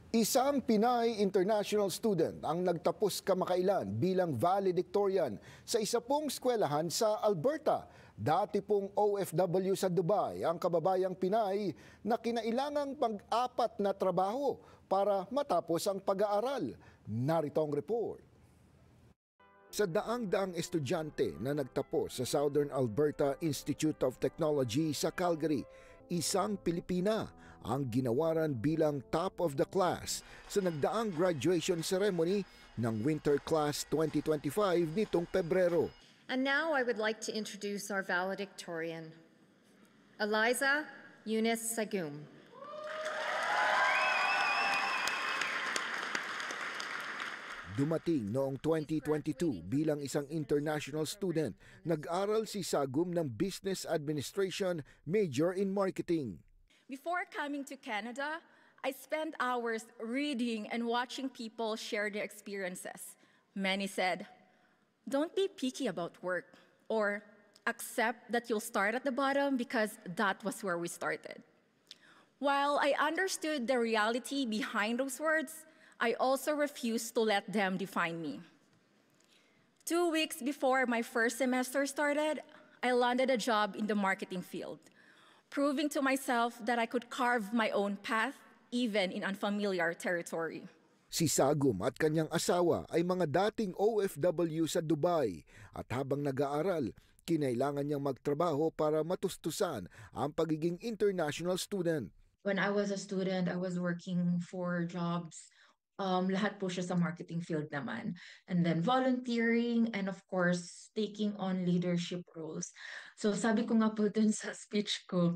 Isang Pinay international student ang nagtapos kamakailan bilang valedictorian sa isa pong eskwelahan sa Alberta. Dati pong OFW sa Dubai ang kababayang Pinay na kinailangang pang-apat na trabaho para matapos ang pag-aaral. Narito ang report. Sa daang-daang estudyante na nagtapos sa Southern Alberta Institute of Technology sa Calgary, isang Pilipina ang ginawaran bilang top of the class sa nagdaang graduation ceremony ng Winter Class 2025 nitong Pebrero. And now I would like to introduce our valedictorian, Eliza Eunice Sagum. Dumating noong 2022 bilang isang international student, nag-aral si Sagum ng Business Administration, major in marketing. Before coming to Canada, I spent hours reading and watching people share their experiences. Many said, "Don't be picky about work," or "Accept that you'll start at the bottom because that was where we started." While I understood the reality behind those words, I also refused to let them define me. 2 weeks before my first semester started, I landed a job in the marketing field, proving to myself that I could carve my own path even in unfamiliar territory. Si Sagum at kanyang asawa ay mga dating OFW sa Dubai at habang nag-aaral, kinailangan niyang magtrabaho para matustusan ang pagiging international student. When I was a student, I was working for jobs. Lahat po siya sa marketing field naman. And then volunteering and of course, taking on leadership roles. So sabi ko nga po dun sa speech ko,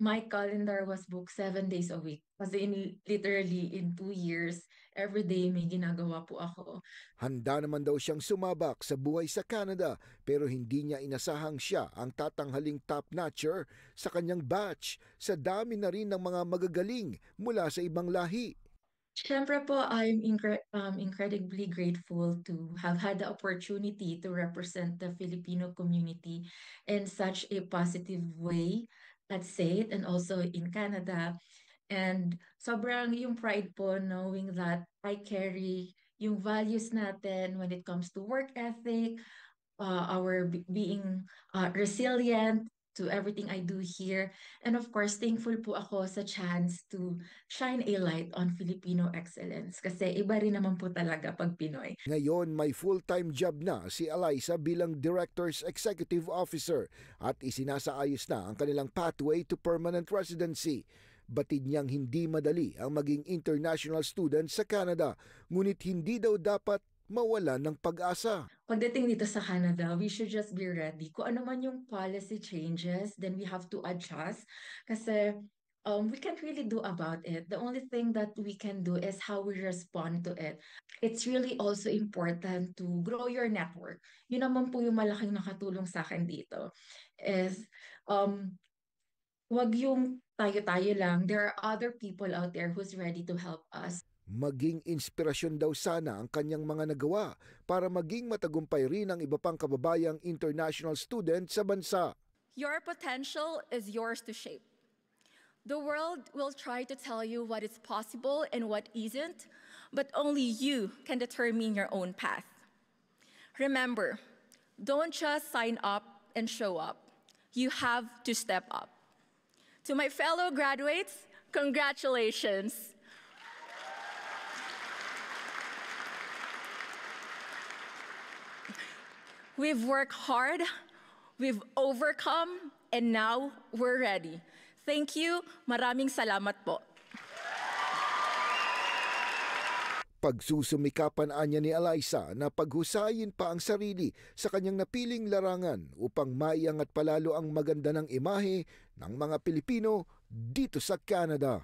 my calendar was booked 7 days a week. Kasi literally in 2 years, every day may ginagawa po ako. Handa naman daw siyang sumabak sa buhay sa Canada pero hindi niya inasahang siya ang tatanghaling top-notcher sa kanyang batch sa dami na rin ng mga magagaling mula sa ibang lahi. Siyempre po, I'm incredibly grateful to have had the opportunity to represent the Filipino community in such a positive way at SAIT and also in Canada. And sobrang yung pride po knowing that I carry yung values natin when it comes to work ethic, our being resilient to everything I do here. And of course, thankful po ako sa chance to shine a light on Filipino excellence. Kasi iba rin naman po talaga pag Pinoy. Ngayon may full-time job na si Eliza bilang Director's Executive Officer at isinasaayos na ang kanilang pathway to permanent residency. Batid niyang hindi madali ang maging international student sa Canada, ngunit hindi daw dapat mawala ng pag-asa. Pagdating dito sa Canada, we should just be ready. Kung ano man yung policy changes, then we have to adjust. Kasi we can't really do about it. The only thing that we can do is how we respond to it. It's really also important to grow your network. Yun naman po yung malaking nakatulong sa akin dito. Is wag yung tayo-tayo lang. There are other people out there who's ready to help us. Maging inspirasyon daw sana ang kanyang mga nagawa para maging matagumpay rin ang iba pang kababayang international student sa bansa. Your potential is yours to shape. The world will try to tell you what is possible and what isn't, but only you can determine your own path. Remember, don't just sign up and show up. You have to step up. To my fellow graduates, congratulations. We've worked hard, we've overcome, and now we're ready. Thank you. Maraming salamat po. Pagsusumikapan anya ni Eliza na paghusayin pa ang sarili sa kanyang napiling larangan upang maiangat palalo ang maganda ng imahe ng mga Pilipino dito sa Canada.